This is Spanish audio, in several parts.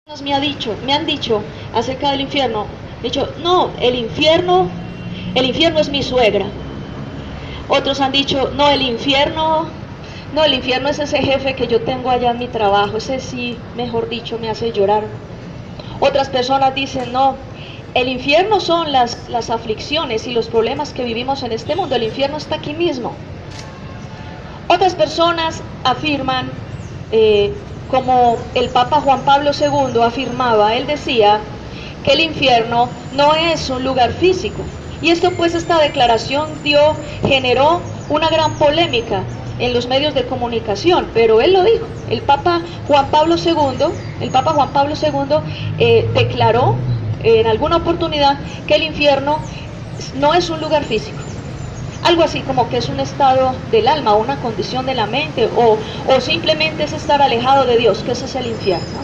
Me han dicho acerca del infierno, he dicho, no, el infierno es mi suegra. Otros han dicho, no, el infierno es ese jefe que yo tengo allá en mi trabajo, ese sí, mejor dicho, me hace llorar. Otras personas dicen, no, el infierno son las aflicciones y los problemas que vivimos en este mundo, el infierno está aquí mismo. Otras personas afirman, como el Papa Juan Pablo II afirmaba, él decía que el infierno no es un lugar físico. Y esto pues, esta declaración generó una gran polémica en los medios de comunicación, pero él lo dijo. El Papa Juan Pablo II declaró en alguna oportunidad que el infierno no es un lugar físico. Algo así como que es un estado del alma, una condición de la mente, o simplemente es estar alejado de Dios, que ese es el infierno.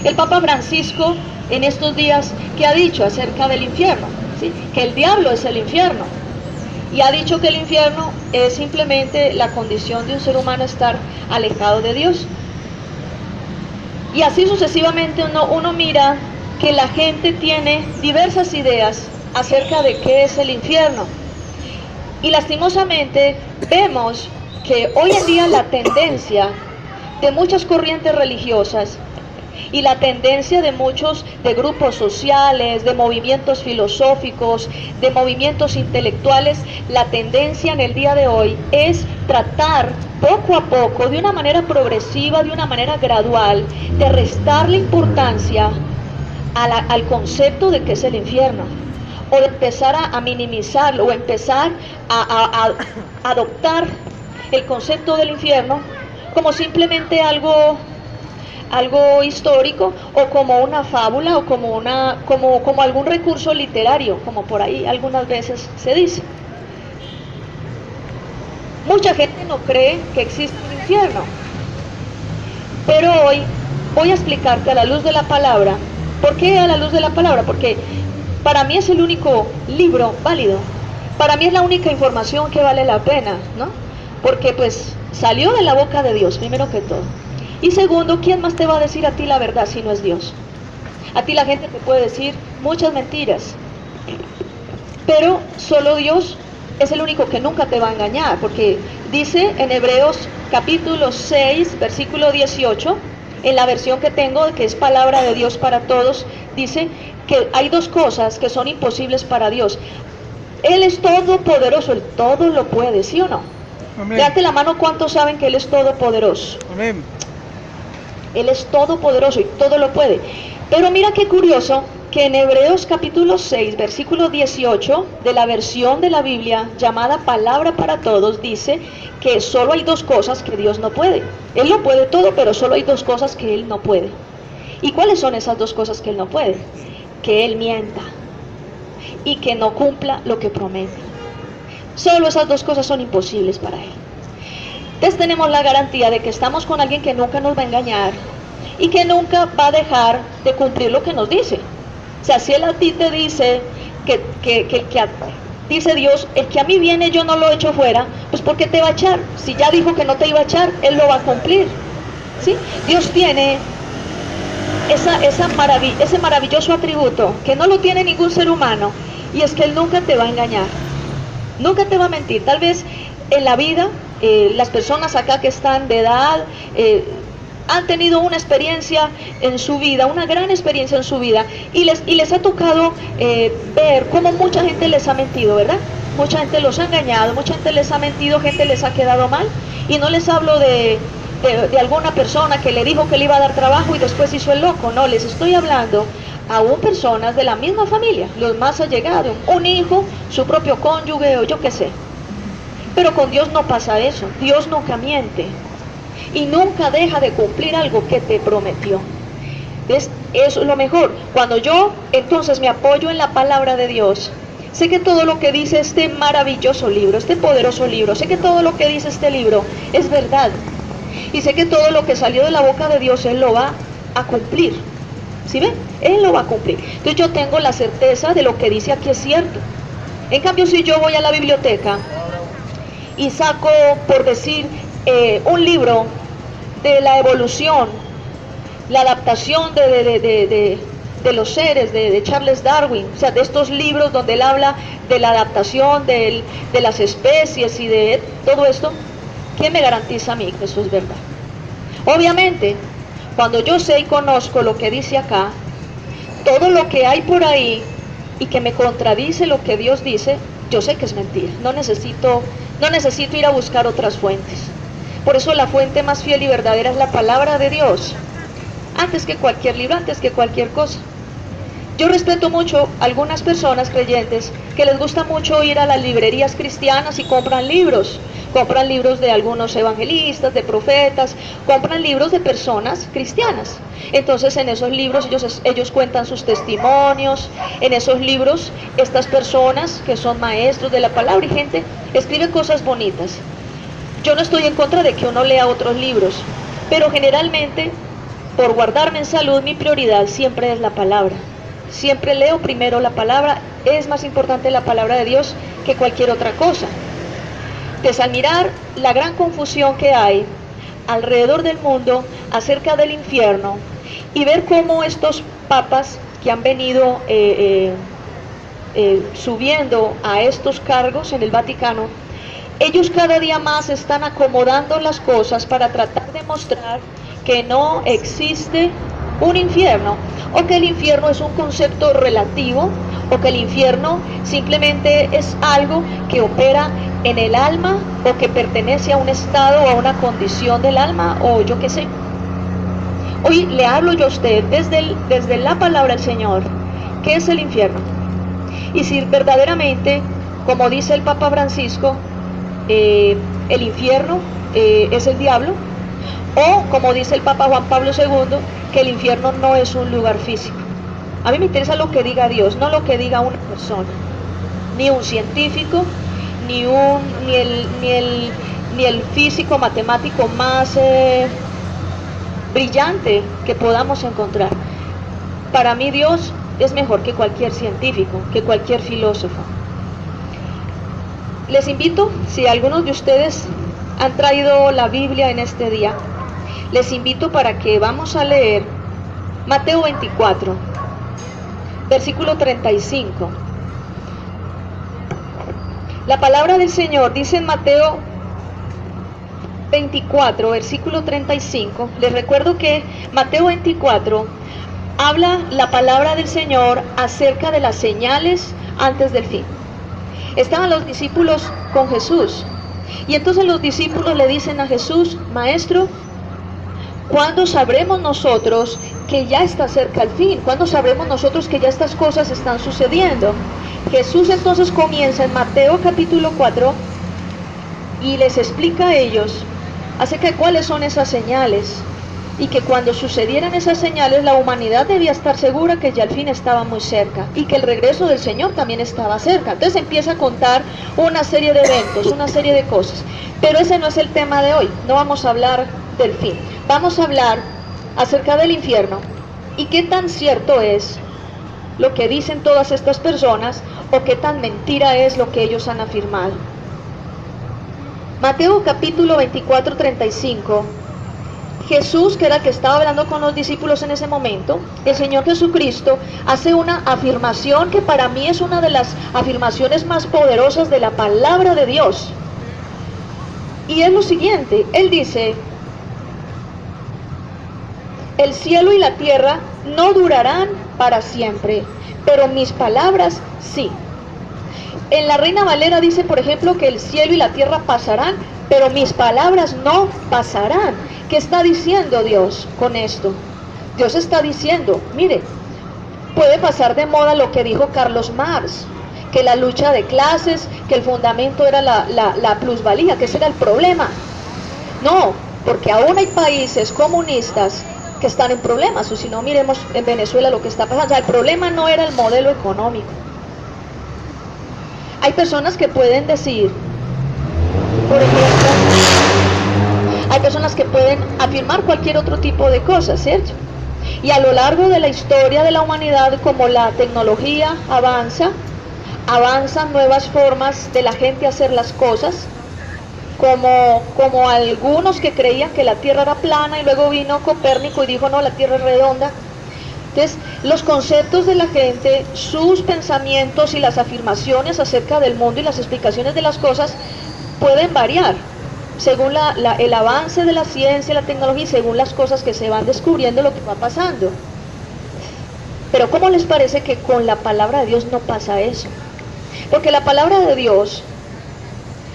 El Papa Francisco en estos días, ¿qué ha dicho acerca del infierno? ¿Sí? Que el diablo es el infierno. Y ha dicho que el infierno es simplemente la condición de un ser humano estar alejado de Dios. Y así sucesivamente uno mira que la gente tiene diversas ideas acerca de qué es el infierno. Y lastimosamente vemos que hoy en día la tendencia de muchas corrientes religiosas y la tendencia de muchos de grupos sociales, de movimientos filosóficos, de movimientos intelectuales, la tendencia en el día de hoy es tratar poco a poco, de una manera progresiva, de una manera gradual, de restarle importancia al concepto de qué es el infierno, o de empezar a minimizarlo, o empezar a adoptar el concepto del infierno como simplemente algo histórico, o como una fábula, o como algún recurso literario, como por ahí algunas veces se dice. Mucha gente no cree que existe un infierno, pero hoy voy a explicarte a la luz de la palabra. ¿Por qué a la luz de la palabra? Porque para mí es el único libro válido, para mí es la única información que vale la pena, ¿no? Porque pues salió de la boca de Dios, primero que todo. Y segundo, ¿quién más te va a decir a ti la verdad si no es Dios? A ti la gente te puede decir muchas mentiras, pero solo Dios es el único que nunca te va a engañar, porque dice en Hebreos capítulo 6, versículo 18, en la versión que tengo, que es palabra de Dios para todos, dice que hay dos cosas que son imposibles para Dios. Él es todopoderoso, Él todo lo puede, ¿sí o no? Amén. Levante la mano, ¿cuántos saben que Él es todopoderoso? Amén. Él es todopoderoso y todo lo puede. Pero mira qué curioso, que en Hebreos capítulo 6, versículo 18, de la versión de la Biblia llamada Palabra para Todos, dice que solo hay dos cosas que Dios no puede. Él lo puede todo, pero solo hay dos cosas que Él no puede. ¿Y cuáles son esas dos cosas que Él no puede? Que Él mienta y que no cumpla lo que promete. Solo esas dos cosas son imposibles para Él. Entonces tenemos la garantía de que estamos con alguien que nunca nos va a engañar y que nunca va a dejar de cumplir lo que nos dice. O sea, si Él a ti te dice dice Dios, el que a mí viene yo no lo echo fuera, pues ¿por qué te va a echar? Si ya dijo que no te iba a echar, Él lo va a cumplir, ¿sí? Dios tiene ese maravilloso atributo que no lo tiene ningún ser humano, y es que Él nunca te va a engañar, nunca te va a mentir. Tal vez en la vida, las personas acá que están de edad, han tenido una experiencia en su vida, una gran experiencia en su vida, y les ha tocado ver cómo mucha gente les ha mentido, ¿verdad? Mucha gente los ha engañado, mucha gente les ha mentido, gente les ha quedado mal, y no les hablo de alguna persona que le dijo que le iba a dar trabajo y después hizo el loco, no, les estoy hablando aún personas de la misma familia, los más allegados, un hijo, su propio cónyuge, o yo qué sé. Pero con Dios no pasa eso, Dios nunca miente y nunca deja de cumplir algo que te prometió. Entonces, eso es lo mejor. Cuando yo entonces me apoyo en la palabra de Dios, sé que todo lo que dice este maravilloso libro, este poderoso libro, sé que todo lo que dice este libro es verdad, y sé que todo lo que salió de la boca de Dios Él lo va a cumplir. ¿Sí ven? Él lo va a cumplir. Entonces yo tengo la certeza de lo que dice aquí es cierto. En cambio, si yo voy a la biblioteca y saco, por decir, un libro de la evolución la adaptación de los seres, de Charles Darwin, o sea, de estos libros donde él habla de la adaptación de las especies y de todo esto, ¿quién me garantiza a mí que eso es verdad? Obviamente, cuando yo sé y conozco lo que dice acá, todo lo que hay por ahí y que me contradice lo que Dios dice, yo sé que es mentira. No necesito ir a buscar otras fuentes. Por eso la fuente más fiel y verdadera es la palabra de Dios, antes que cualquier libro, antes que cualquier cosa. Yo respeto mucho a algunas personas creyentes que les gusta mucho ir a las librerías cristianas y compran libros de algunos evangelistas, de profetas, compran libros de personas cristianas. Entonces en esos libros ellos cuentan sus testimonios, en esos libros estas personas que son maestros de la palabra y gente escriben cosas bonitas. Yo no estoy en contra de que uno lea otros libros, pero generalmente, por guardarme en salud, mi prioridad siempre es la palabra. Siempre leo primero la palabra, es más importante la palabra de Dios que cualquier otra cosa. Entonces, al mirar la gran confusión que hay alrededor del mundo acerca del infierno y ver cómo estos papas que han venido subiendo a estos cargos en el Vaticano, ellos cada día más están acomodando las cosas para tratar de mostrar que no existe un infierno, o que el infierno es un concepto relativo, o que el infierno simplemente es algo que opera en el alma, o que pertenece a un estado o a una condición del alma, o yo qué sé. Hoy le hablo yo a usted desde la palabra del Señor, ¿qué es el infierno? Y si verdaderamente, como dice el Papa Francisco, el infierno es el diablo, o como dice el Papa Juan Pablo II, que el infierno no es un lugar físico. A mí me interesa lo que diga Dios, no lo que diga una persona, ni un científico, ni el físico matemático más brillante que podamos encontrar. Para mí Dios es mejor que cualquier científico, que cualquier filósofo. Les invito, si algunos de ustedes han traído la Biblia en este día, les invito para que vamos a leer Mateo 24, versículo 35. La palabra del Señor dice en Mateo 24, versículo 35. Les recuerdo que Mateo 24 habla la palabra del Señor acerca de las señales antes del fin. Estaban los discípulos con Jesús y entonces los discípulos le dicen a Jesús: Maestro, ¿cuándo sabremos nosotros que ya está cerca el fin? ¿Cuándo sabremos nosotros que ya estas cosas están sucediendo? Jesús entonces comienza en Mateo capítulo 4 y les explica a ellos acerca de cuáles son esas señales, y que cuando sucedieran esas señales la humanidad debía estar segura que ya el fin estaba muy cerca y que el regreso del Señor también estaba cerca. Entonces empieza a contar una serie de eventos, una serie de cosas, pero ese no es el tema de hoy. No vamos a hablar del fin, vamos a hablar acerca del infierno y qué tan cierto es lo que dicen todas estas personas o qué tan mentira es lo que ellos han afirmado. Mateo capítulo 24, 35. Jesús, que era el que estaba hablando con los discípulos en ese momento, el Señor Jesucristo hace una afirmación que para mí es una de las afirmaciones más poderosas de la palabra de Dios. Y es lo siguiente, Él dice: el cielo y la tierra no durarán para siempre, pero mis palabras sí. En la Reina Valera dice, por ejemplo, que el cielo y la tierra pasarán, pero mis palabras no pasarán. ¿Qué está diciendo Dios con esto? Dios está diciendo, mire, puede pasar de moda lo que dijo Carlos Marx, que la lucha de clases, que el fundamento era la plusvalía, que ese era el problema. No, porque aún hay países comunistas que están en problemas, o si no, miremos en Venezuela lo que está pasando. O sea, el problema no era el modelo económico. Hay personas que pueden decir, por ejemplo, hay personas que pueden afirmar cualquier otro tipo de cosas, ¿cierto? Y a lo largo de la historia de la humanidad, como la tecnología avanzan nuevas formas de la gente hacer las cosas, como algunos que creían que la Tierra era plana y luego vino Copérnico y dijo no, la Tierra es redonda. Entonces, los conceptos de la gente, sus pensamientos y las afirmaciones acerca del mundo y las explicaciones de las cosas pueden variar según el avance de la ciencia, la tecnología y según las cosas que se van descubriendo, lo que va pasando. Pero ¿cómo les parece que con la palabra de Dios no pasa eso? Porque la palabra de Dios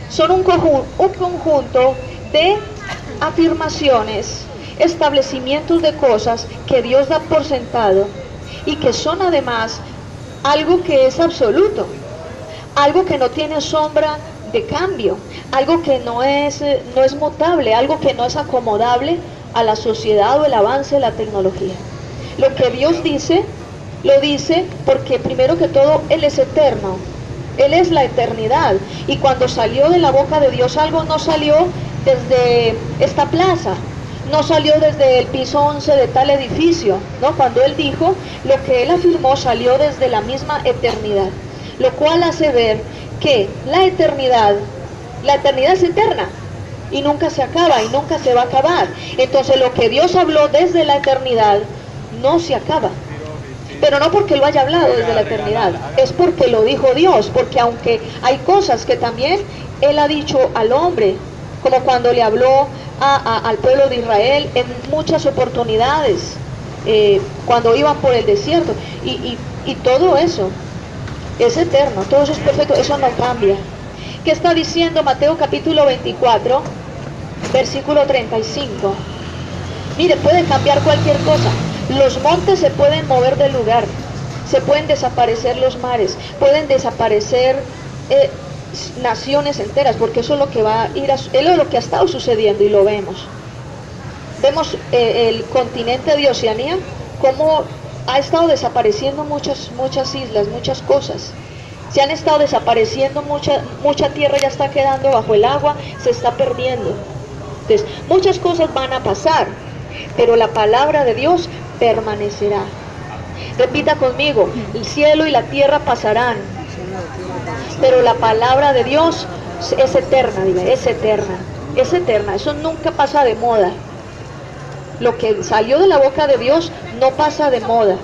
son un conjunto de afirmaciones, establecimientos de cosas que Dios da por sentado y que son además algo que es absoluto, algo que no tiene sombra de cambio, algo que no es mutable, algo que no es acomodable a la sociedad o el avance de la tecnología. Lo que Dios dice, lo dice porque primero que todo Él es eterno, Él es la eternidad, y cuando salió de la boca de Dios algo, no salió desde esta plaza, no salió desde el piso 11 de tal edificio, ¿no? Cuando Él dijo, lo que Él afirmó salió desde la misma eternidad, lo cual hace ver que la eternidad es eterna y nunca se acaba y nunca se va a acabar. Entonces lo que Dios habló desde la eternidad no se acaba, pero no porque lo haya hablado desde la eternidad, es porque lo dijo Dios, porque aunque hay cosas que también Él ha dicho al hombre, como cuando le habló al pueblo de Israel en muchas oportunidades, cuando iban por el desierto, y todo eso es eterno, todo eso es perfecto, eso no cambia. ¿Qué está diciendo Mateo capítulo 24, versículo 35? Mire, puede cambiar cualquier cosa. Los montes se pueden mover del lugar, se pueden desaparecer los mares, pueden desaparecer naciones enteras, porque eso es lo que va a ir es lo que ha estado sucediendo y lo vemos. Vemos el continente de Oceanía, cómo ha estado desapareciendo muchas islas, muchas cosas. Se han estado desapareciendo, mucha tierra ya está quedando bajo el agua, se está perdiendo. Entonces, muchas cosas van a pasar, pero la palabra de Dios permanecerá. Repita conmigo, el cielo y la tierra pasarán, pero la palabra de Dios es eterna, diga, es eterna, eso nunca pasa de moda. Lo que salió de la boca de Dios no pasa de moda.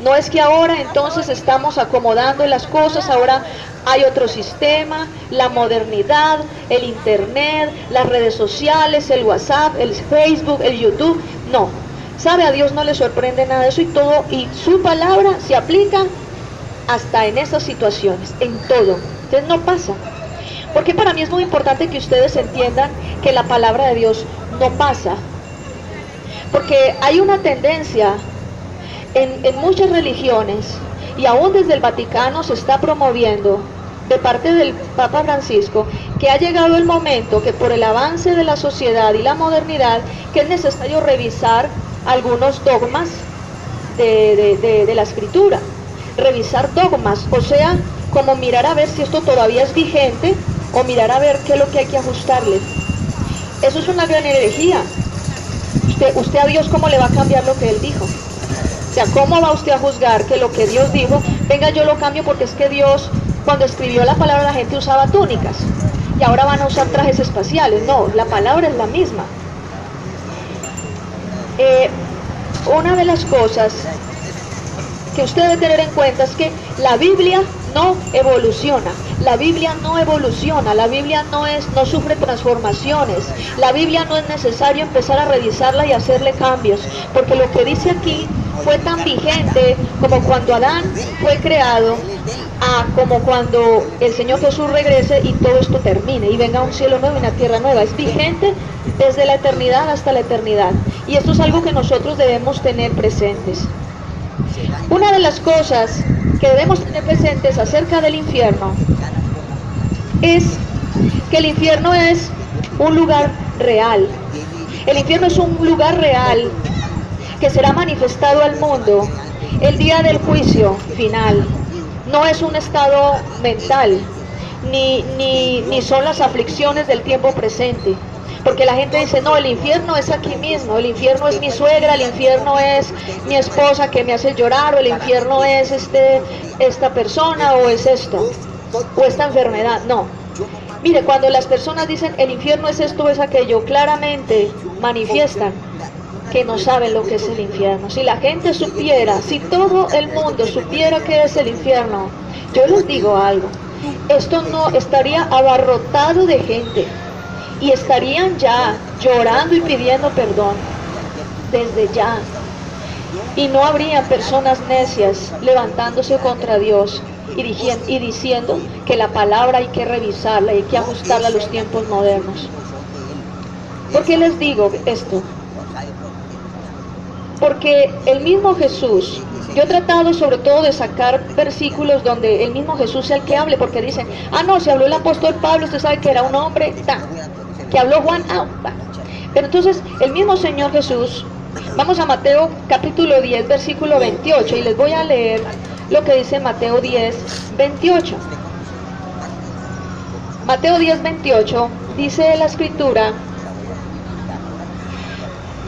No es que ahora entonces estamos acomodando las cosas, ahora hay otro sistema, la modernidad, el internet, las redes sociales, el WhatsApp, el Facebook, el YouTube. No, sabe, a Dios no le sorprende nada de eso, y su palabra se aplica hasta en esas situaciones, en todo. Entonces no pasa. Porque para mí es muy importante que ustedes entiendan que la palabra de Dios no pasa. Porque hay una tendencia en muchas religiones, y aún desde el Vaticano se está promoviendo de parte del Papa Francisco, que ha llegado el momento que por el avance de la sociedad y la modernidad, que es necesario revisar algunos dogmas de la Escritura, revisar dogmas, o sea, como mirar a ver si esto todavía es vigente, o mirar a ver qué es lo que hay que ajustarle. Eso es una gran herejía. Usted a Dios, ¿cómo le va a cambiar lo que Él dijo? O sea, ¿cómo va usted a juzgar que lo que Dios dijo, venga, yo lo cambio porque es que Dios, cuando escribió la palabra, la gente usaba túnicas y ahora van a usar trajes espaciales? No, la palabra es la misma. Una de las cosas que usted debe tener en cuenta es que la Biblia no evoluciona, la Biblia no evoluciona, la Biblia no sufre transformaciones, la Biblia no es necesario empezar a revisarla y hacerle cambios, porque lo que dice aquí fue tan vigente como cuando Adán fue creado, como cuando el Señor Jesús regrese y todo esto termine y venga un cielo nuevo y una tierra nueva. Es vigente desde la eternidad hasta la eternidad, y esto es algo que nosotros debemos tener presentes. Una de las cosas que debemos tener presentes acerca del infierno es que el infierno es un lugar real. El infierno es un lugar real que será manifestado al mundo el día del juicio final. No es un estado mental, ni son las aflicciones del tiempo presente. Porque la gente dice, no, el infierno es aquí mismo, el infierno es mi suegra, el infierno es mi esposa que me hace llorar, o el infierno es esta persona, o es esto, o esta enfermedad. No, Mire, cuando las personas dicen el infierno es esto o es aquello, claramente manifiestan que no saben lo que es el infierno. Si la gente supiera, si todo el mundo supiera qué es el infierno, yo les digo algo, esto no estaría abarrotado de gente y estarían ya llorando y pidiendo perdón desde ya. Y no habría personas necias levantándose contra Dios y diciendo que la palabra hay que revisarla y hay que ajustarla a los tiempos modernos. ¿Por qué les digo esto? Porque el mismo Jesús, yo he tratado sobre todo de sacar versículos donde el mismo Jesús sea el que hable, porque dicen, no, si habló el apóstol Pablo, usted sabe que era un hombre, que habló Juan, Pero entonces, el mismo Señor Jesús, vamos a Mateo capítulo 10, versículo 28, y les voy a leer lo que dice Mateo 10, 28. Mateo 10, 28, dice la Escritura,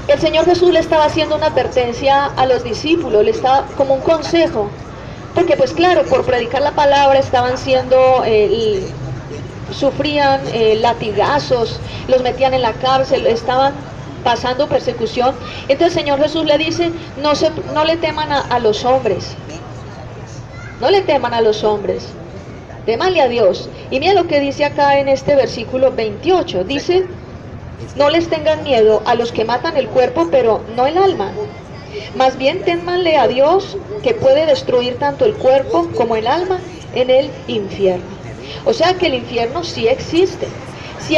el Señor Jesús le estaba haciendo una advertencia a los discípulos, le estaba como un consejo, porque pues claro, por predicar la palabra estaban siendo, sufrían latigazos, los metían en la cárcel, estaban pasando persecución. Entonces el Señor Jesús le dice, no le teman a los hombres, no le teman a los hombres, témanle a Dios. Y mira lo que dice acá en este versículo 28, dice, no les tengan miedo a los que matan el cuerpo, pero no el alma. Más bien témanle a Dios, que puede destruir tanto el cuerpo como el alma en el infierno. O sea que el infierno sí existe. Si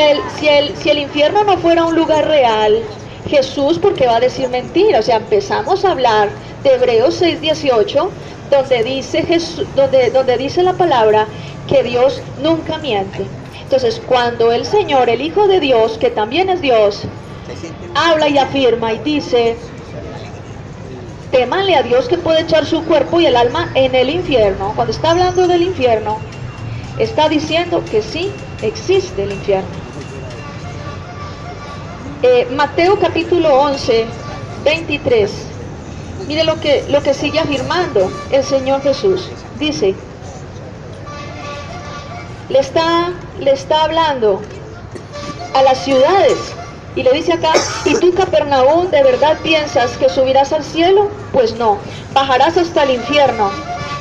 el infierno no fuera un lugar real, Jesús, ¿por qué va a decir mentira? O sea, empezamos a hablar de Hebreos 6:18, donde dice la palabra que Dios nunca miente. Entonces, cuando el Señor, el Hijo de Dios, que también es Dios, habla y afirma y dice, témanle a Dios que puede echar su cuerpo y el alma en el infierno, cuando está hablando del infierno, está diciendo que sí existe el infierno. Mateo capítulo 11, 23. Mire lo que sigue afirmando el Señor Jesús. Dice, le está hablando a las ciudades y le dice acá, ¿y tú, Capernaum, de verdad piensas que subirás al cielo? Pues no, bajarás hasta el infierno.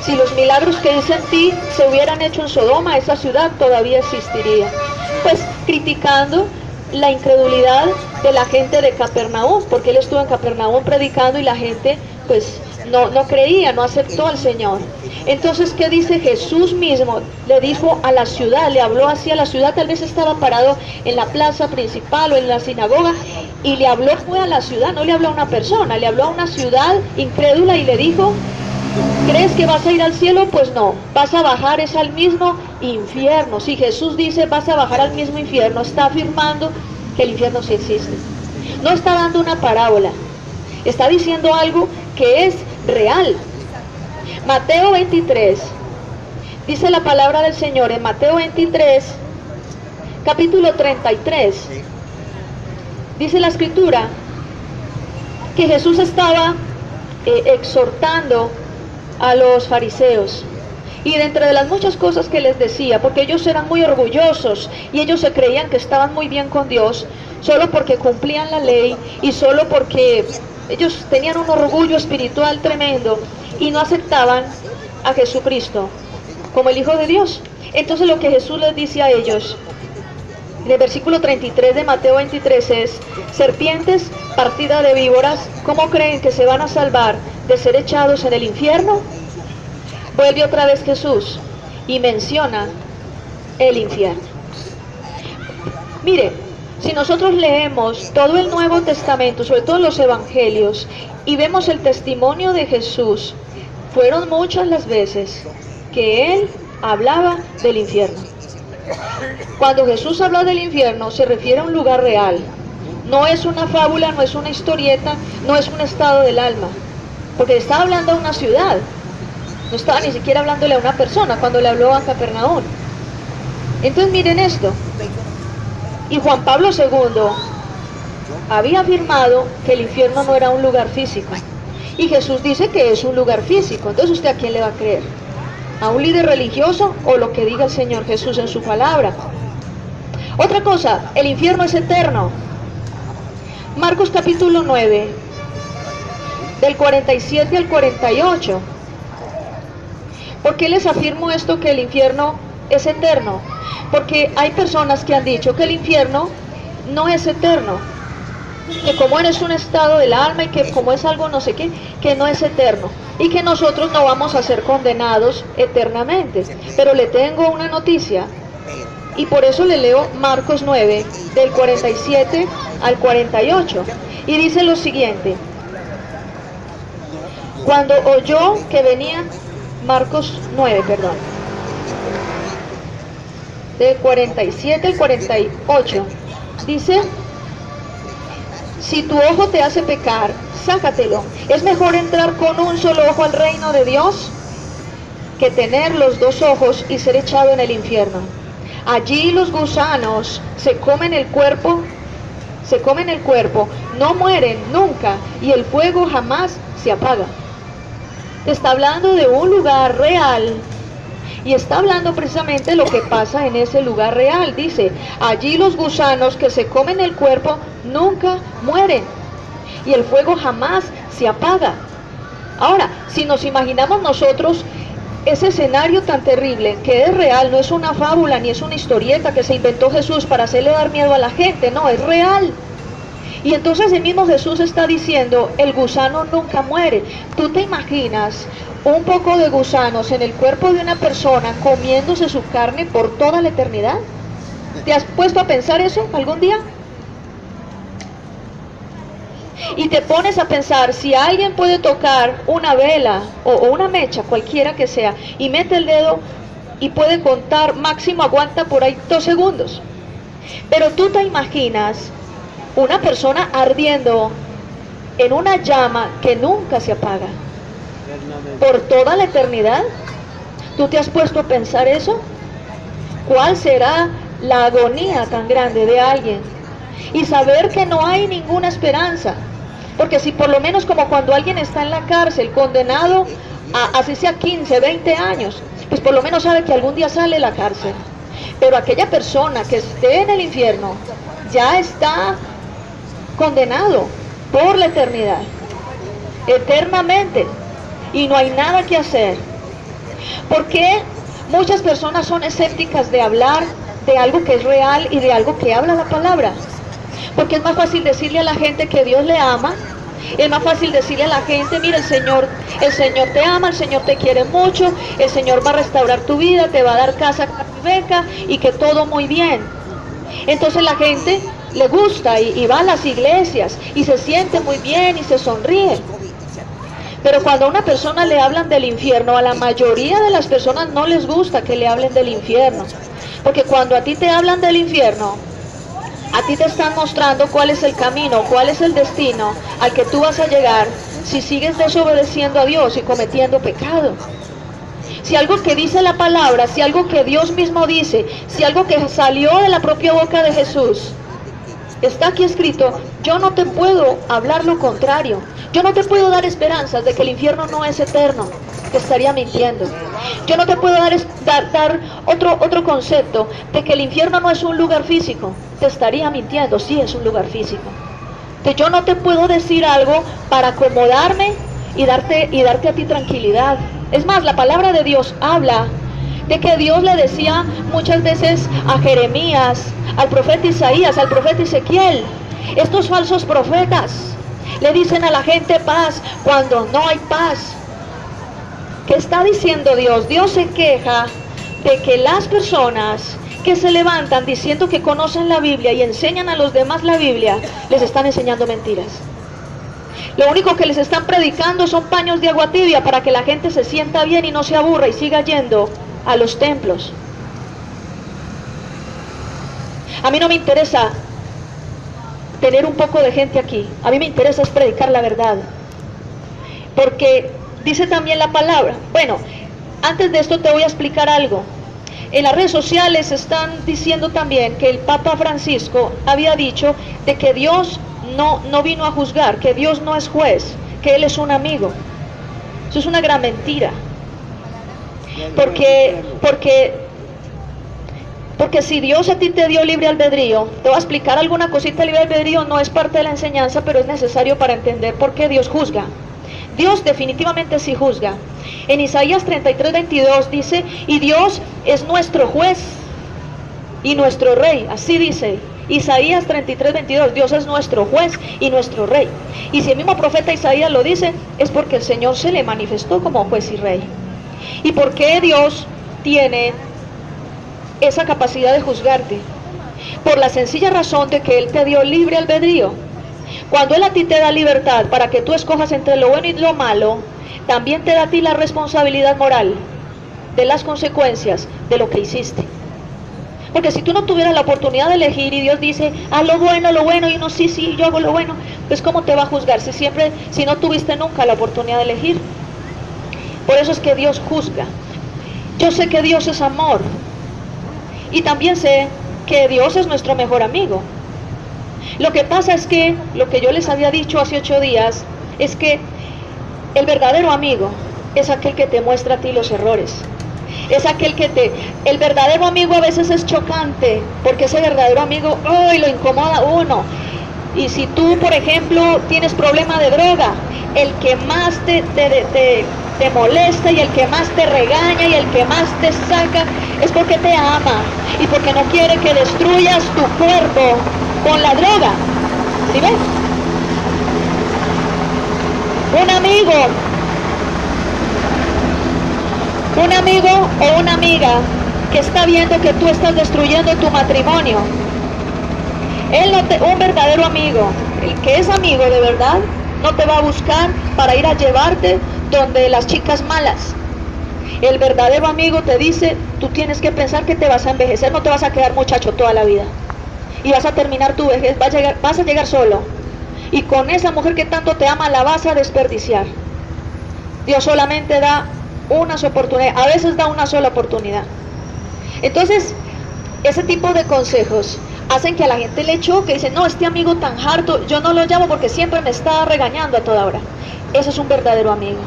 Si los milagros que hice en ti se hubieran hecho en Sodoma, esa ciudad todavía existiría. Pues criticando la incredulidad de la gente de Capernaum, porque él estuvo en Capernaum predicando y la gente pues no creía, no aceptó al Señor. Entonces, ¿qué dice Jesús mismo? Le dijo a la ciudad, le habló así a la ciudad, tal vez estaba parado en la plaza principal o en la sinagoga, y le habló fue a la ciudad, no le habló a una persona, le habló a una ciudad incrédula y le dijo, ¿crees que vas a ir al cielo? Pues no, vas a bajar es al mismo infierno. Si Jesús dice vas a bajar al mismo infierno, está afirmando que el infierno sí existe. No está dando una parábola, está diciendo algo que es real. Mateo 23, dice la palabra del Señor en Mateo 23, capítulo 33, dice la Escritura que Jesús estaba exhortando a los fariseos, y de entre las muchas cosas que les decía, porque ellos eran muy orgullosos y ellos se creían que estaban muy bien con Dios, solo porque cumplían la ley y solo porque ellos tenían un orgullo espiritual tremendo y no aceptaban a Jesucristo como el Hijo de Dios. Entonces lo que Jesús les dice a ellos en el versículo 33 de Mateo 23 es, serpientes, partida de víboras, ¿cómo creen que se van a salvar de ser echados en el infierno? Vuelve otra vez Jesús y menciona el infierno. Mire, si nosotros leemos todo el Nuevo Testamento, sobre todo los Evangelios, y vemos el testimonio de Jesús, fueron muchas las veces que Él hablaba del infierno. Cuando Jesús habla del infierno, se refiere a un lugar real. No es una fábula, no es una historieta, no es un estado del alma. Porque estaba hablando a una ciudad, no estaba ni siquiera hablándole a una persona cuando le habló a Capernaum. Entonces miren esto. Y Juan Pablo II había afirmado que el infierno no era un lugar físico. Y Jesús dice que es un lugar físico. Entonces, ¿usted a quién le va a creer? ¿A un líder religioso o lo que diga el Señor Jesús en su palabra? Otra cosa, el infierno es eterno. Marcos capítulo 9, del 47 al 48. ¿Por qué les afirmo esto, que el infierno es eterno? Porque hay personas que han dicho que el infierno no es eterno, que como eres un estado del alma y que como es algo no sé qué, que no es eterno y que nosotros no vamos a ser condenados eternamente. Pero le tengo una noticia y por eso le leo Marcos 9 del 47 al 48 y dice lo siguiente: cuando oyó que venía, Marcos 9, perdón, del 47 al 48, dice: si tu ojo te hace pecar, sácatelo. Es mejor entrar con un solo ojo al reino de Dios que tener los dos ojos y ser echado en el infierno. Allí los gusanos se comen el cuerpo, no mueren nunca y el fuego jamás se apaga. Está hablando de un lugar real y está hablando precisamente lo que pasa en ese lugar real. Dice, allí los gusanos que se comen el cuerpo nunca mueren y el fuego jamás se apaga. Ahora, si nos imaginamos nosotros ese escenario tan terrible, que es real, no es una fábula ni es una historieta que se inventó Jesús para hacerle dar miedo a la gente, no, es real. Y entonces el mismo Jesús está diciendo, el gusano nunca muere. ¿Tú te imaginas un poco de gusanos en el cuerpo de una persona comiéndose su carne por toda la eternidad? ¿Te has puesto a pensar eso algún día? Y te pones a pensar, si alguien puede tocar una vela o una mecha, cualquiera que sea, y mete el dedo y puede contar, máximo aguanta por ahí 2 segundos. Pero tú te imaginas una persona ardiendo en una llama que nunca se apaga por toda la eternidad. ¿Tú te has puesto a pensar eso? ¿Cuál será la agonía tan grande de alguien? Y saber que no hay ninguna esperanza. Porque si por lo menos como cuando alguien está en la cárcel condenado a así sea 15, 20 años, pues por lo menos sabe que algún día sale de la cárcel. Pero aquella persona que esté en el infierno ya está condenado por la eternidad, eternamente, y no hay nada que hacer. ¿Por qué muchas personas son escépticas de hablar de algo que es real y de algo que habla la palabra? Porque es más fácil decirle a la gente que Dios le ama, es más fácil decirle a la gente, mira, el Señor te ama, el Señor te quiere mucho, el Señor va a restaurar tu vida, te va a dar casa, beca y que todo muy bien. Entonces la gente le gusta y va a las iglesias y se siente muy bien y se sonríe. Pero cuando a una persona le hablan del infierno, a la mayoría de las personas no les gusta que le hablen del infierno. Porque cuando a ti te hablan del infierno, a ti te están mostrando cuál es el camino, cuál es el destino al que tú vas a llegar si sigues desobedeciendo a Dios y cometiendo pecado. Si algo que dice la palabra, si algo que Dios mismo dice, si algo que salió de la propia boca de Jesús, está aquí escrito, yo no te puedo hablar lo contrario. Yo no te puedo dar esperanzas de que el infierno no es eterno. Te estaría mintiendo. Yo no te puedo dar otro concepto de que el infierno no es un lugar físico. Te estaría mintiendo. Sí, es un lugar físico. Entonces, yo no te puedo decir algo para acomodarme y darte a ti tranquilidad. Es más, la palabra de Dios habla de que Dios le decía muchas veces a Jeremías, al profeta Isaías, al profeta Ezequiel, estos falsos profetas le dicen a la gente paz cuando no hay paz. ¿Qué está diciendo Dios? Dios se queja de que las personas que se levantan diciendo que conocen la Biblia y enseñan a los demás la Biblia, les están enseñando mentiras. Lo único que les están predicando son paños de agua tibia para que la gente se sienta bien y no se aburra y siga yendo a los templos. A mí no me interesa tener un poco de gente aquí. A mí me interesa es predicar la verdad. Porque dice también la palabra. Bueno, antes de esto te voy a explicar algo. En las redes sociales están diciendo también que el Papa Francisco había dicho de que Dios no vino a juzgar, que Dios no es juez, que Él es un amigo. Eso es una gran mentira. Porque Porque si Dios a ti te dio libre albedrío, te voy a explicar alguna cosita de libre albedrío, no es parte de la enseñanza, pero es necesario para entender por qué Dios juzga. Dios definitivamente sí juzga. En Isaías 33:22 dice, y Dios es nuestro juez y nuestro rey, así dice. Isaías 33:22, Dios es nuestro juez y nuestro rey. Y si el mismo profeta Isaías lo dice, es porque el Señor se le manifestó como juez y rey. ¿Y por qué Dios tiene esa capacidad de juzgarte? Por la sencilla razón de que Él te dio libre albedrío. Cuando Él a ti te da libertad para que tú escojas entre lo bueno y lo malo, también te da a ti la responsabilidad moral de las consecuencias de lo que hiciste. Porque si tú no tuvieras la oportunidad de elegir y Dios dice, haz lo bueno, y uno sí, yo hago lo bueno, pues ¿cómo te va a juzgar si no tuviste nunca la oportunidad de elegir? Por eso es que Dios juzga. Yo sé que Dios es amor. Y también sé que Dios es nuestro mejor amigo. Lo que pasa es que, lo que yo les había dicho hace 8 días, es que el verdadero amigo es aquel que te muestra a ti los errores. Es aquel el verdadero amigo a veces es chocante, porque ese verdadero amigo, lo incomoda a uno. Y si tú, por ejemplo, tienes problema de droga, el que más te molesta y el que más te regaña y el que más te saca, es porque te ama y porque no quiere que destruyas tu cuerpo con la droga. ¿Sí ves? Un amigo o una amiga que está viendo que tú estás destruyendo tu matrimonio. Un verdadero amigo, el que es amigo de verdad, no te va a buscar para ir a llevarte donde las chicas malas. El verdadero amigo te dice, tú tienes que pensar que te vas a envejecer, no te vas a quedar muchacho toda la vida. Y vas a terminar tu vejez, vas a llegar solo. Y con esa mujer que tanto te ama la vas a desperdiciar. Dios solamente da unas oportunidades, a veces da una sola oportunidad. Entonces, ese tipo de consejos hacen que a la gente le choque y dicen, no, este amigo tan harto, yo no lo llamo porque siempre me está regañando a toda hora. Ese es un verdadero amigo.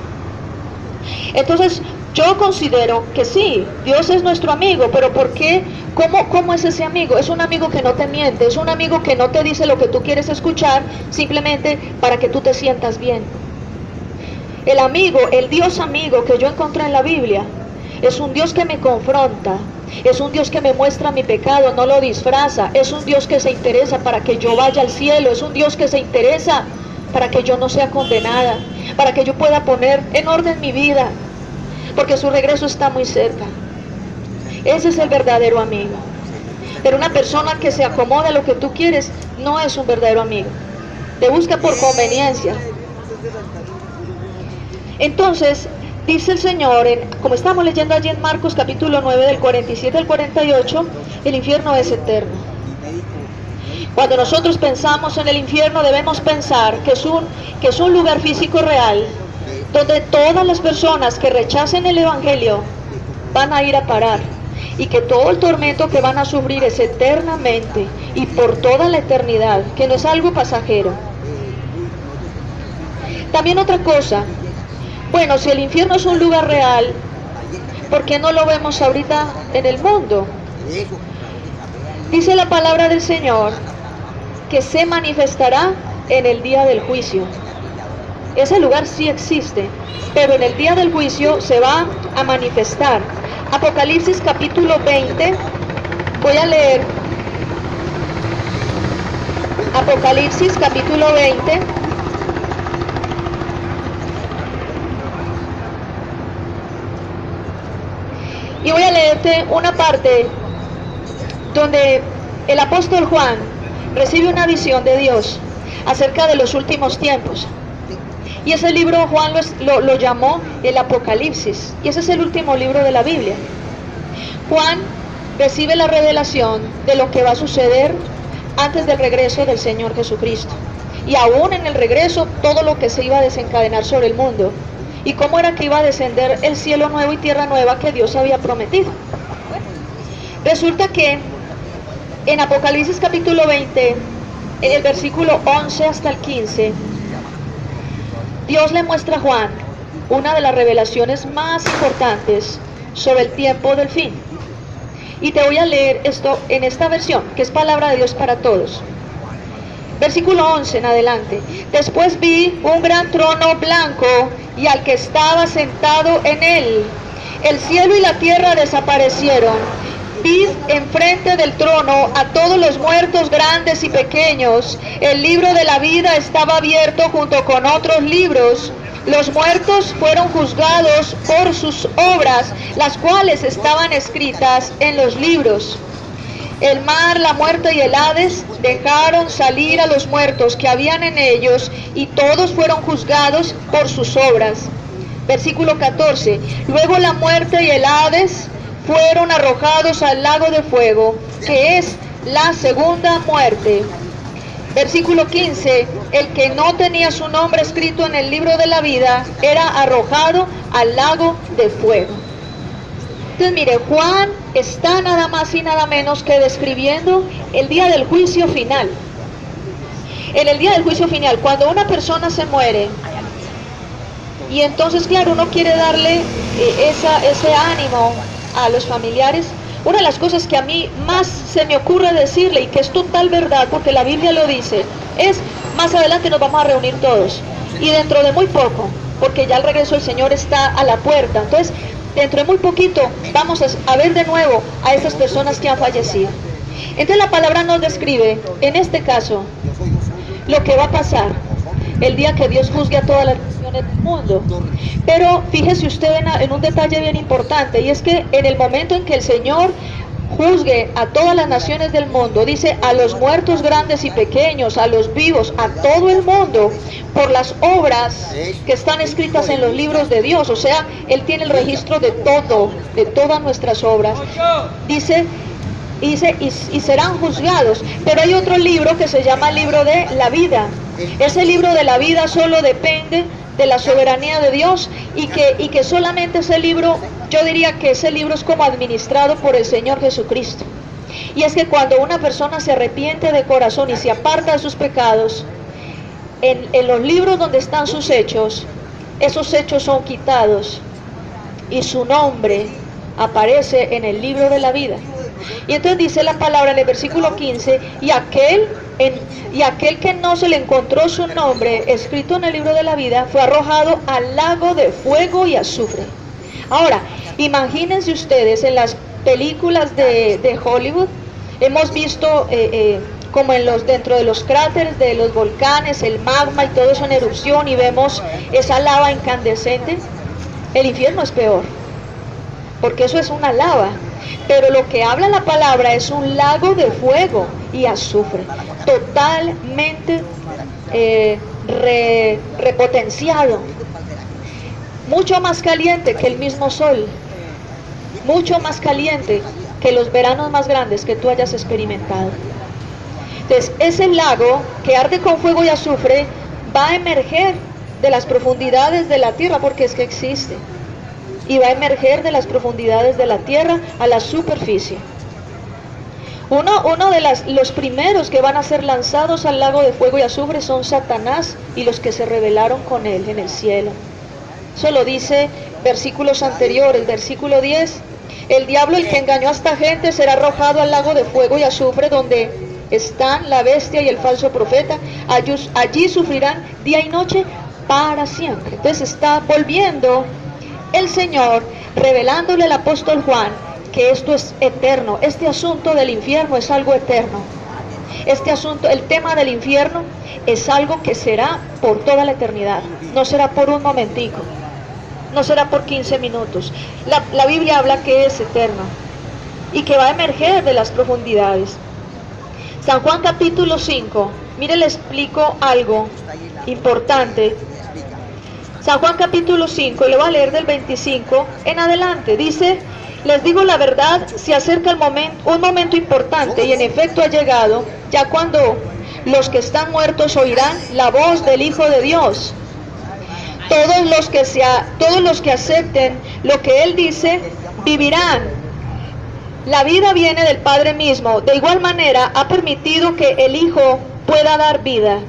Entonces, yo considero que sí, Dios es nuestro amigo, pero ¿por qué? ¿Cómo es ese amigo? Es un amigo que no te miente, es un amigo que no te dice lo que tú quieres escuchar, simplemente para que tú te sientas bien. El amigo, el Dios amigo que yo encontré en la Biblia, es un Dios que me confronta, es un Dios que me muestra mi pecado, no lo disfraza, es un Dios que se interesa para que yo vaya al cielo, es un Dios que se interesa para que yo no sea condenada, para que yo pueda poner en orden mi vida, porque su regreso está muy cerca. Ese es el verdadero amigo. Pero una persona que se acomoda a lo que tú quieres no es un verdadero amigo, te busca por conveniencia. Entonces, dice el Señor, como estamos leyendo allí en Marcos capítulo 9 del 47 al 48, el infierno es eterno. Cuando nosotros pensamos en el infierno debemos pensar que es un lugar físico real, donde todas las personas que rechacen el Evangelio van a ir a parar, y que todo el tormento que van a sufrir es eternamente y por toda la eternidad, que no es algo pasajero. También otra cosa, bueno, si el infierno es un lugar real, ¿por qué no lo vemos ahorita en el mundo? Dice la palabra del Señor que se manifestará en el día del juicio. Ese lugar sí existe, pero en el día del juicio se va a manifestar. Apocalipsis capítulo 20, voy a leer Apocalipsis capítulo 20. Y voy a leerte una parte donde el apóstol Juan recibe una visión de Dios acerca de los últimos tiempos. Y ese libro Juan lo llamó el Apocalipsis. Y ese es el último libro de la Biblia. Juan recibe la revelación de lo que va a suceder antes del regreso del Señor Jesucristo. Y aún en el regreso, todo lo que se iba a desencadenar sobre el mundo. Y cómo era que iba a descender el cielo nuevo y tierra nueva que Dios había prometido. Resulta que en Apocalipsis capítulo 20, en el versículo 11 hasta el 15, Dios le muestra a Juan una de las revelaciones más importantes sobre el tiempo del fin. Y te voy a leer esto en esta versión, que es palabra de Dios para todos. Versículo 11 en adelante. Después vi un gran trono blanco y al que estaba sentado en él. El cielo y la tierra desaparecieron. Vi enfrente del trono a todos los muertos grandes y pequeños. El libro de la vida estaba abierto junto con otros libros. Los muertos fueron juzgados por sus obras, las cuales estaban escritas en los libros. El mar, la muerte y el Hades dejaron salir a los muertos que habían en ellos, y todos fueron juzgados por sus obras. Versículo 14. Luego la muerte y el Hades fueron arrojados al lago de fuego, que es la segunda muerte. Versículo 15. El que no tenía su nombre escrito en el libro de la vida era arrojado al lago de fuego. Entonces mire, Juan está nada más y nada menos que describiendo el día del juicio final. En el día del juicio final, cuando una persona se muere, y entonces claro, uno quiere darle ese ánimo a los familiares. Una de las cosas que a mí más se me ocurre decirle, y que es total verdad, porque la Biblia lo dice, es: más adelante nos vamos a reunir todos, y dentro de muy poco, porque ya el regreso del Señor está a la puerta. Entonces, dentro de muy poquito vamos a ver de nuevo a esas personas que han fallecido. Entonces la palabra nos describe, en este caso, lo que va a pasar el día que Dios juzgue a todas las naciones del mundo. Pero fíjese usted en un detalle bien importante, y es que en el momento en que el Señor juzgue a todas las naciones del mundo, dice: a los muertos grandes y pequeños, a los vivos, a todo el mundo, por las obras que están escritas en los libros de Dios. O sea, Él tiene el registro de todo, de todas nuestras obras. Dice, y serán juzgados. Pero hay otro libro que se llama el libro de la vida. Ese libro de la vida solo depende de la soberanía de Dios, y que solamente ese libro, yo diría que ese libro es como administrado por el Señor Jesucristo. Y es que cuando una persona se arrepiente de corazón y se aparta de sus pecados, en los libros donde están sus hechos, esos hechos son quitados y su nombre aparece en el libro de la vida. Y entonces dice la palabra en el versículo 15: y aquel que no se le encontró su nombre escrito en el libro de la vida fue arrojado al lago de fuego y azufre. Ahora, imagínense ustedes, en las películas de Hollywood hemos visto como dentro de los cráteres de los volcanes, el magma y todo eso en erupción, y vemos esa lava incandescente. El infierno es peor, porque eso es una lava. Pero lo que habla la palabra es un lago de fuego y azufre, totalmente repotenciado, mucho más caliente que el mismo sol, mucho más caliente que los veranos más grandes que tú hayas experimentado. Entonces, ese lago que arde con fuego y azufre va a emerger de las profundidades de la tierra, porque es que existe, y va a emerger de las profundidades de la tierra a la superficie. Uno de los primeros que van a ser lanzados al lago de fuego y azufre son Satanás y los que se rebelaron con él en el cielo. Eso lo dice versículos anteriores. Versículo 10: el diablo, el que engañó a esta gente, será arrojado al lago de fuego y azufre, donde están la bestia y el falso profeta. Allí sufrirán día y noche para siempre. Entonces está volviendo el Señor, revelándole al apóstol Juan que esto es eterno. Este asunto del infierno es algo eterno. Este asunto, el tema del infierno, es algo que será por toda la eternidad. No será por un momentico, no será por 15 minutos. La Biblia habla que es eterno y que va a emerger de las profundidades. San Juan capítulo 5, mire, le explico algo importante. San Juan capítulo 5, le voy a leer del 25 en adelante. Dice: les digo la verdad, se acerca un momento importante, y en efecto ha llegado, ya cuando los que están muertos oirán la voz del Hijo de Dios. Todos los que acepten lo que Él dice, vivirán. La vida viene del Padre mismo. De igual manera ha permitido que el Hijo pueda dar vida.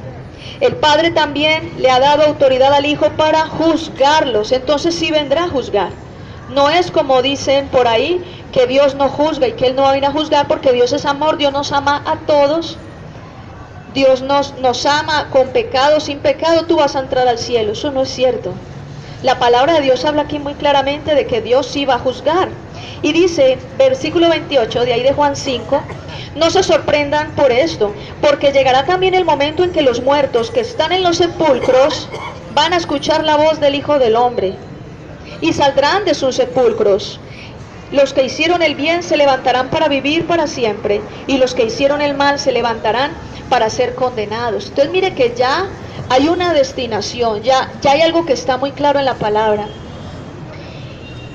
El Padre también le ha dado autoridad al Hijo para juzgarlos. Entonces sí vendrá a juzgar. No es como dicen por ahí, que Dios no juzga y que Él no va a venir a juzgar, porque Dios es amor, Dios nos ama a todos. Dios nos ama con pecado, sin pecado, tú vas a entrar al cielo. Eso no es cierto. La palabra de Dios habla aquí muy claramente de que Dios sí va a juzgar. Y dice, versículo 28 de ahí de Juan 5, no se sorprendan por esto, porque llegará también el momento en que los muertos que están en los sepulcros van a escuchar la voz del Hijo del Hombre y saldrán de sus sepulcros. Los que hicieron el bien se levantarán para vivir para siempre, y los que hicieron el mal se levantarán para ser condenados. Entonces mire que ya hay una destinación, ya hay algo que está muy claro en la palabra.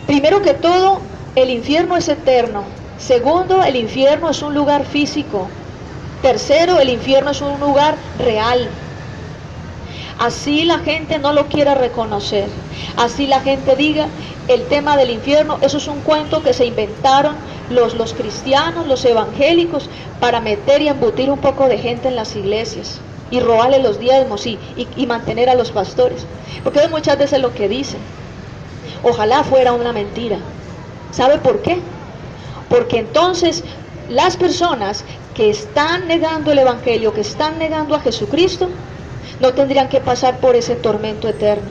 Primero que todo, el infierno es eterno. Segundo, el infierno es un lugar físico. Tercero, el infierno es un lugar real. Así la gente no lo quiera reconocer, así la gente diga, el tema del infierno, eso es un cuento que se inventaron los cristianos, los evangélicos, para meter y embutir un poco de gente en las iglesias y robarle los diezmos y mantener a los pastores, porque es muchas veces lo que dicen. Ojalá fuera una mentira. ¿Sabe por qué? Porque entonces las personas que están negando el evangelio, que están negando a Jesucristo, no tendrían que pasar por ese tormento eterno.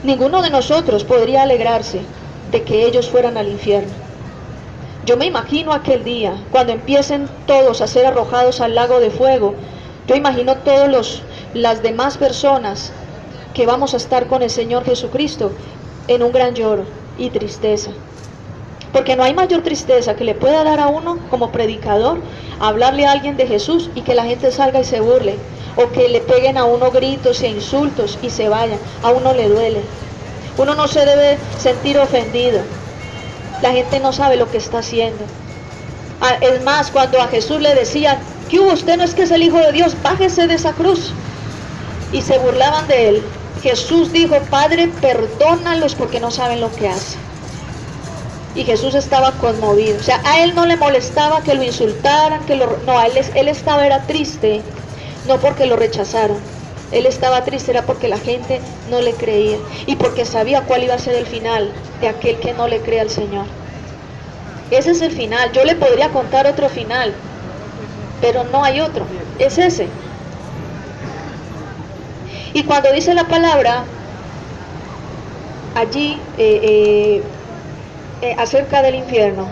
Ninguno de nosotros podría alegrarse de que ellos fueran al infierno. Yo me imagino aquel día, cuando empiecen todos a ser arrojados al lago de fuego. Yo imagino todas las demás personas que vamos a estar con el Señor Jesucristo en un gran lloro y tristeza. Porque no hay mayor tristeza que le pueda dar a uno como predicador, hablarle a alguien de Jesús y que la gente salga y se burle, o que le peguen a uno gritos e insultos y se vayan. A uno le duele. Uno no se debe sentir ofendido. La gente no sabe lo que está haciendo. Es más, cuando a Jesús le decían, ¿qué hubo? Usted no es que es el Hijo de Dios, bájese de esa cruz. Y se burlaban de él. Jesús dijo, Padre, perdónalos porque no saben lo que hacen. Y Jesús estaba conmovido. O sea, a él no le molestaba que lo insultaran, no, él estaba era triste, no porque lo rechazaron. Él estaba triste, era porque la gente no le creía y porque sabía cuál iba a ser el final de aquel que no le cree al Señor. Ese es el final. Yo le podría contar otro final, pero no hay otro, es ese. Y cuando dice la palabra allí acerca del infierno,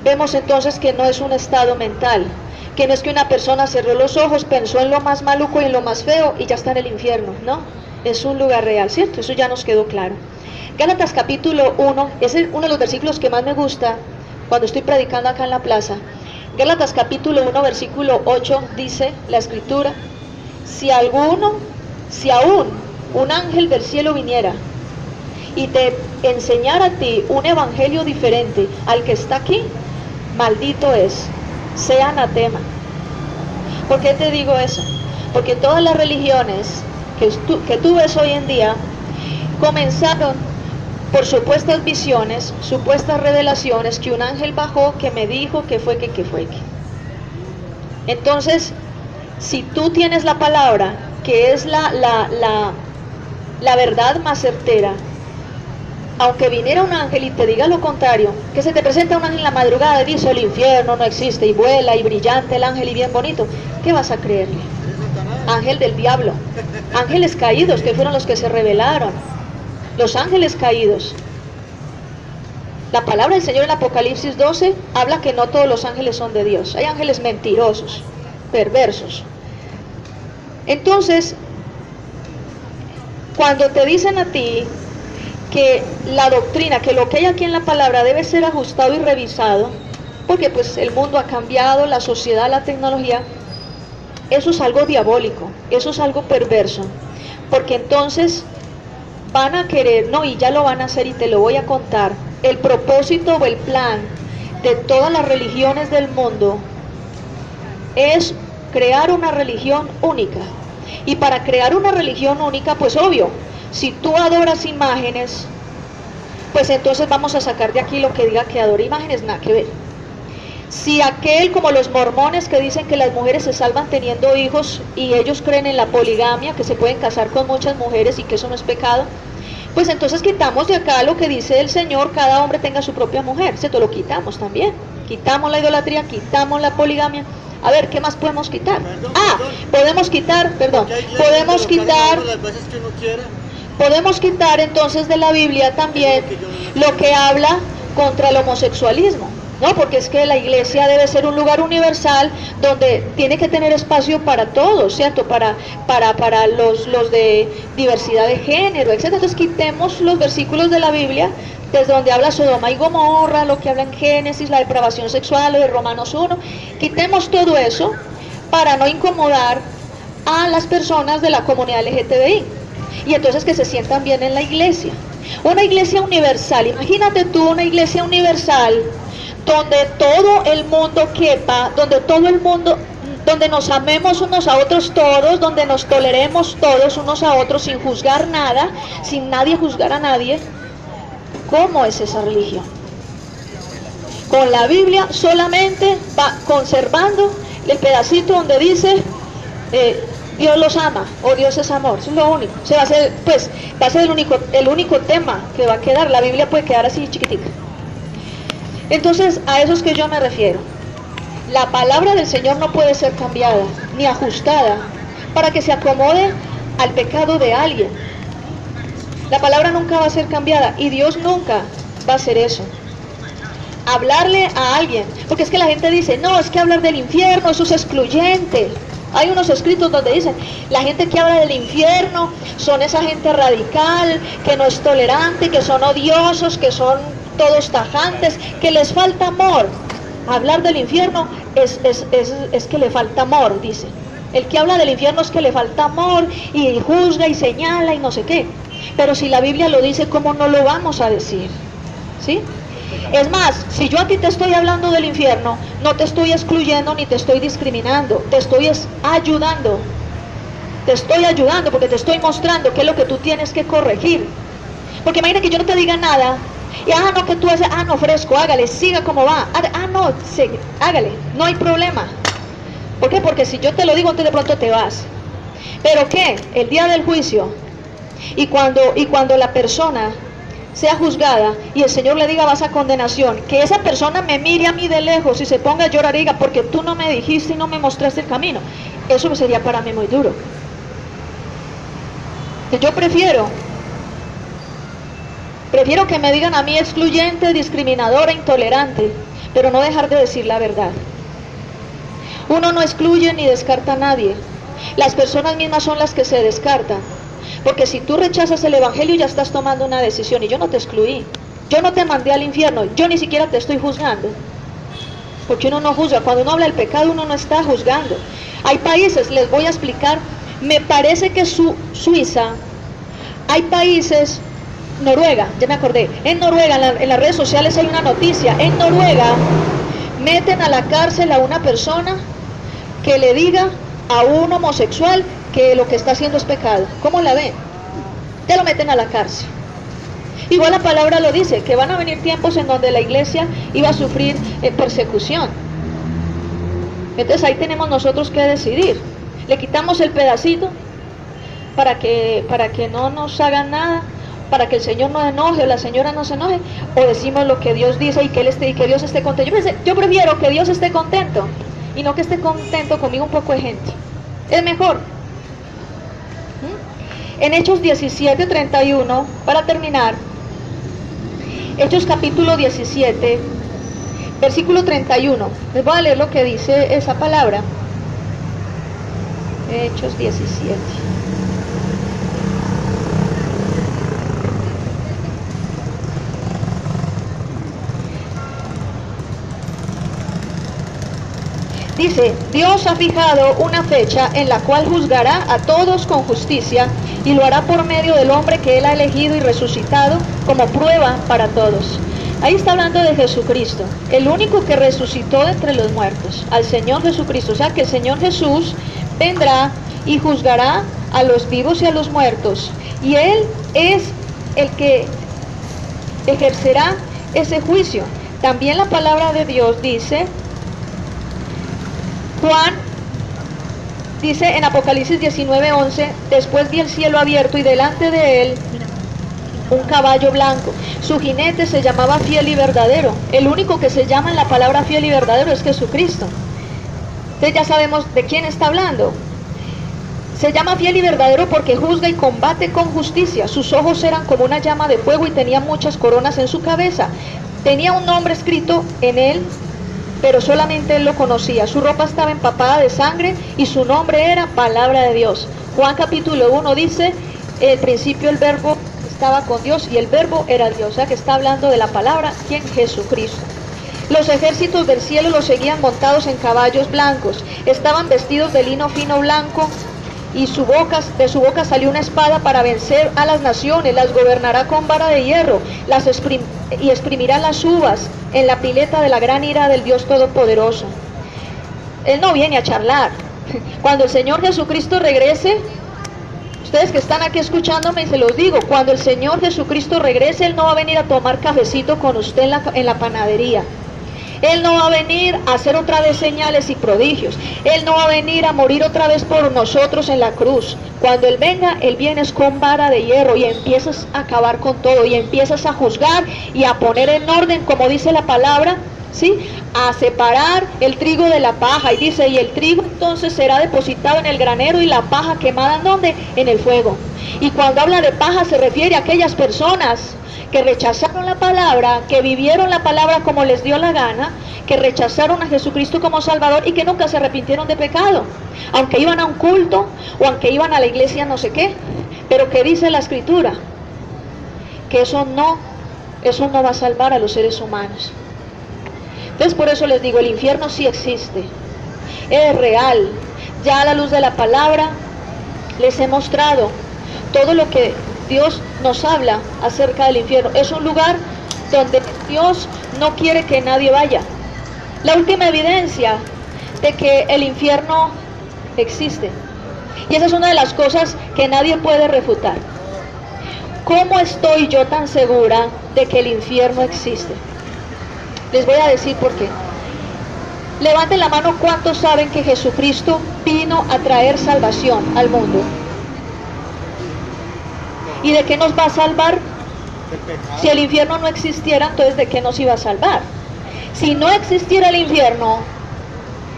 vemos entonces que no es un estado mental, que no es que una persona cerró los ojos, pensó en lo más maluco y en lo más feo y ya está en el infierno. No, es un lugar real, ¿cierto? Eso ya nos quedó claro. Gálatas capítulo 1, ese es uno de los versículos que más me gusta cuando estoy predicando acá en la plaza. Gálatas capítulo 1, versículo 8, dice la escritura, si aún un ángel del cielo viniera y te enseñara a ti un evangelio diferente al que está aquí, maldito es, sea anatema. ¿Por qué te digo eso? Porque todas las religiones que tú ves hoy en día comenzaron por supuestas visiones, supuestas revelaciones, que un ángel bajó, que me dijo, que fue que. Entonces, si tú tienes la palabra, que es la verdad más certera, aunque viniera un ángel y te diga lo contrario, que se te presenta un ángel en la madrugada y dice el infierno no existe y vuela y brillante el ángel y bien bonito, ¿qué vas a creerle? Ángel del diablo, ángeles caídos que fueron los que se rebelaron, los ángeles caídos. La palabra del Señor en Apocalipsis 12 habla que no todos los ángeles son de Dios, hay ángeles mentirosos, perversos. Entonces, cuando te dicen a ti que la doctrina, que lo que hay aquí en la palabra debe ser ajustado y revisado, porque pues el mundo ha cambiado, la sociedad, la tecnología, eso es algo diabólico, eso es algo perverso, porque entonces van a querer, no, y ya lo van a hacer y te lo voy a contar, el propósito o el plan de todas las religiones del mundo es crear una religión única. Y para crear una religión única, pues obvio, si tú adoras imágenes, pues entonces vamos a sacar de aquí lo que diga que adora imágenes, nada que ver. Si aquel, como los mormones que dicen que las mujeres se salvan teniendo hijos y ellos creen en la poligamia, que se pueden casar con muchas mujeres y que eso no es pecado, Pues entonces quitamos de acá lo que dice el Señor, cada hombre tenga su propia mujer, ¿cierto? Lo quitamos también. Quitamos la idolatría, quitamos la poligamia. A ver, ¿qué más podemos quitar? Podemos quitar, podemos quitar entonces de la Biblia también lo que habla contra el homosexualismo, ¿no? Porque es que la iglesia debe ser un lugar universal donde tiene que tener espacio para todos, ¿cierto? Para los de diversidad de género, etc. Entonces quitemos los versículos de la Biblia desde donde habla Sodoma y Gomorra, lo que habla en Génesis, la depravación sexual, lo de Romanos 1. Quitemos todo eso para no incomodar a las personas de la comunidad LGTBI. Y entonces que se sientan bien en la iglesia. Una iglesia universal, imagínate tú una iglesia universal donde todo el mundo quepa, donde todo el mundo, donde nos amemos unos a otros todos, donde nos toleremos todos unos a otros sin juzgar nada, sin nadie juzgar a nadie. ¿Cómo es esa religión? Con la Biblia solamente va conservando el pedacito donde dice Dios los ama o Dios es amor. Eso es lo único. Va a ser el único tema que va a quedar. La Biblia puede quedar así chiquitica. Entonces, a eso es que yo me refiero. La palabra del Señor no puede ser cambiada ni ajustada para que se acomode al pecado de alguien. La palabra nunca va a ser cambiada y Dios nunca va a hacer eso. Hablarle a alguien, porque es que la gente dice, no, es que hablar del infierno, eso es excluyente. Hay unos escritos donde dicen, la gente que habla del infierno son esa gente radical, que no es tolerante, que son odiosos, que son todos tajantes, que les falta amor. Hablar del infierno es que le falta amor, dice. El que habla del infierno es que le falta amor y juzga y señala y no sé qué. Pero si la Biblia lo dice, ¿cómo no lo vamos a decir? ¿Sí? Es más, si yo a ti te estoy hablando del infierno, no te estoy excluyendo ni te estoy discriminando, te estoy ayudando. Te estoy ayudando porque te estoy mostrando qué es lo que tú tienes que corregir. Porque imagina que yo no te diga nada, y no, que tú haces, no, fresco, hágale, siga como va, no, hágale, no hay problema. ¿Por qué? Porque si yo te lo digo, entonces de pronto te vas. ¿Pero qué? El día del juicio, y cuando la persona sea juzgada y el Señor le diga vas a condenación, que esa persona me mire a mí de lejos y se ponga a llorar y diga, porque tú no me dijiste y no me mostraste el camino, eso sería para mí muy duro. Yo prefiero que me digan a mí excluyente, discriminadora, intolerante, pero no dejar de decir la verdad. Uno no excluye ni descarta a nadie, las personas mismas son las que se descartan. Porque si tú rechazas el evangelio ya estás tomando una decisión y yo no te excluí, yo no te mandé al infierno, yo ni siquiera te estoy juzgando, porque uno no juzga. Cuando uno habla del pecado uno no está juzgando. Hay países, les voy a explicar, me parece que Suiza, hay países, Noruega, ya me acordé, en Noruega, en las redes sociales hay una noticia, en Noruega meten a la cárcel a una persona que le diga a un homosexual que lo que está haciendo es pecado. ¿Cómo la ven? Te lo meten a la cárcel. Igual la palabra lo dice, que van a venir tiempos en donde la iglesia iba a sufrir persecución. Entonces ahí tenemos nosotros que decidir. Le quitamos el pedacito para que no nos hagan nada, para que el Señor no enoje o la señora no se enoje, o decimos lo que Dios dice y que Dios esté contento. Yo prefiero que Dios esté contento y no que esté contento conmigo un poco de gente. Es mejor. En Hechos 17:31, para terminar, Hechos capítulo 17, versículo 31. Les voy a leer lo que dice esa palabra. Hechos 17. Dice, Dios ha fijado una fecha en la cual juzgará a todos con justicia y lo hará por medio del hombre que Él ha elegido y resucitado como prueba para todos. Ahí está hablando de Jesucristo, el único que resucitó de entre los muertos, al Señor Jesucristo. O sea que el Señor Jesús vendrá y juzgará a los vivos y a los muertos. Y Él es el que ejercerá ese juicio. También la palabra de Dios dice, Juan dice en Apocalipsis 19:11, después vi el cielo abierto y delante de él un caballo blanco. Su jinete se llamaba Fiel y Verdadero. El único que se llama en la palabra Fiel y Verdadero es Jesucristo. Entonces ya sabemos de quién está hablando. Se llama Fiel y Verdadero porque juzga y combate con justicia. Sus ojos eran como una llama de fuego y tenía muchas coronas en su cabeza. Tenía un nombre escrito en él, pero solamente él lo conocía. Su ropa estaba empapada de sangre y su nombre era Palabra de Dios. Juan capítulo 1 dice, en el principio el verbo estaba con Dios y el verbo era Dios. O sea que está hablando de la palabra, ¿quién? Jesucristo. Los ejércitos del cielo los seguían montados en caballos blancos. Estaban vestidos de lino fino blanco y de su boca salió una espada para vencer a las naciones. Las gobernará con vara de hierro y exprimirá las uvas en la pileta de la gran ira del Dios Todopoderoso. Él no viene a charlar. Cuando el Señor Jesucristo regrese, ustedes que están aquí escuchándome, se los digo, cuando el Señor Jesucristo regrese, Él no va a venir a tomar cafecito con usted en la panadería. Él no va a venir a hacer otra vez señales y prodigios. Él no va a venir a morir otra vez por nosotros en la cruz. Cuando Él venga, Él viene con vara de hierro y empiezas a acabar con todo y empiezas a juzgar y a poner en orden, como dice la palabra, ¿sí? A separar el trigo de la paja. Y dice, y el trigo entonces será depositado en el granero y la paja quemada, ¿en dónde? En el fuego. Y cuando habla de paja se refiere a aquellas personas que rechazaron la palabra, que vivieron la palabra como les dio la gana, que rechazaron a Jesucristo como Salvador y que nunca se arrepintieron de pecado, aunque iban a un culto o aunque iban a la iglesia no sé qué. Pero que dice la Escritura que eso no va a salvar a los seres humanos. Entonces por eso les digo, el infierno sí existe, es real. Ya a la luz de la palabra les he mostrado todo lo que Dios nos habla acerca del infierno. Es un lugar donde Dios no quiere que nadie vaya. La última evidencia de que el infierno existe. Y esa es una de las cosas que nadie puede refutar. ¿Cómo estoy yo tan segura de que el infierno existe? Les voy a decir por qué. Levanten la mano, ¿cuántos saben que Jesucristo vino a traer salvación al mundo? ¿Y de qué nos va a salvar? Si el infierno no existiera, entonces ¿de qué nos iba a salvar? Si no existiera el infierno,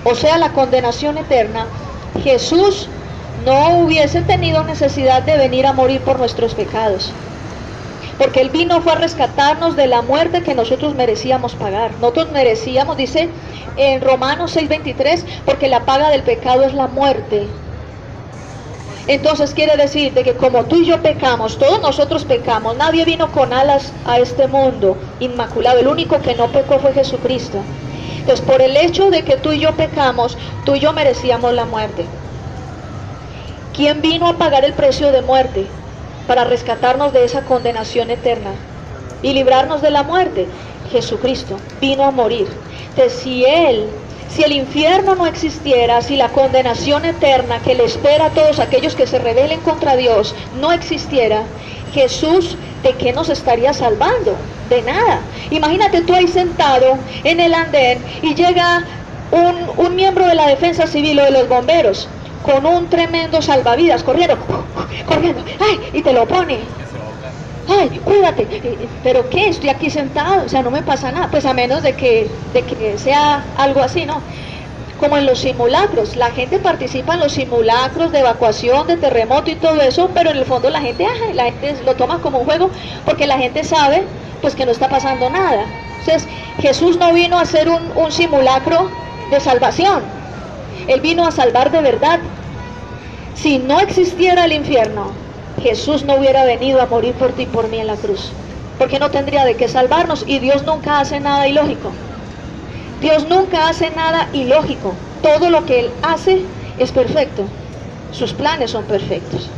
o sea la condenación eterna, Jesús no hubiese tenido necesidad de venir a morir por nuestros pecados. Porque Él vino fue a rescatarnos de la muerte que nosotros merecíamos pagar. Nosotros merecíamos, dice en Romanos 6:23, porque la paga del pecado es la muerte. Entonces quiere decir de que como tú y yo pecamos, todos nosotros pecamos, nadie vino con alas a este mundo inmaculado, el único que no pecó fue Jesucristo. Entonces por el hecho de que tú y yo pecamos, tú y yo merecíamos la muerte. ¿Quién vino a pagar el precio de muerte? Para rescatarnos de esa condenación eterna y librarnos de la muerte. Jesucristo vino a morir. Entonces si el infierno no existiera, si la condenación eterna que le espera a todos aquellos que se rebelen contra Dios no existiera, Jesús, ¿de qué nos estaría salvando? De nada. Imagínate tú ahí sentado en el andén y llega un miembro de la defensa civil o de los bomberos con un tremendo salvavidas corriendo, ¡ay! Y te lo pone. ¡Ay, cuídate! ¿Pero qué? Estoy aquí sentado, o sea, no me pasa nada. Pues a menos de que sea algo así, ¿no? Como en los simulacros, la gente participa en los simulacros de evacuación, de terremoto y todo eso, pero en el fondo la gente lo toma como un juego, porque la gente sabe, pues, que no está pasando nada. Entonces, Jesús no vino a hacer un simulacro de salvación. Él vino a salvar de verdad. Si no existiera el infierno, Jesús no hubiera venido a morir por ti y por mí en la cruz, porque no tendría de qué salvarnos. Y Dios nunca hace nada ilógico. Dios nunca hace nada ilógico. Todo lo que Él hace es perfecto. Sus planes son perfectos.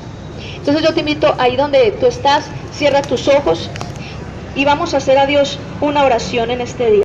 Entonces yo te invito, ahí donde tú estás, cierra tus ojos y vamos a hacer a Dios una oración en este día.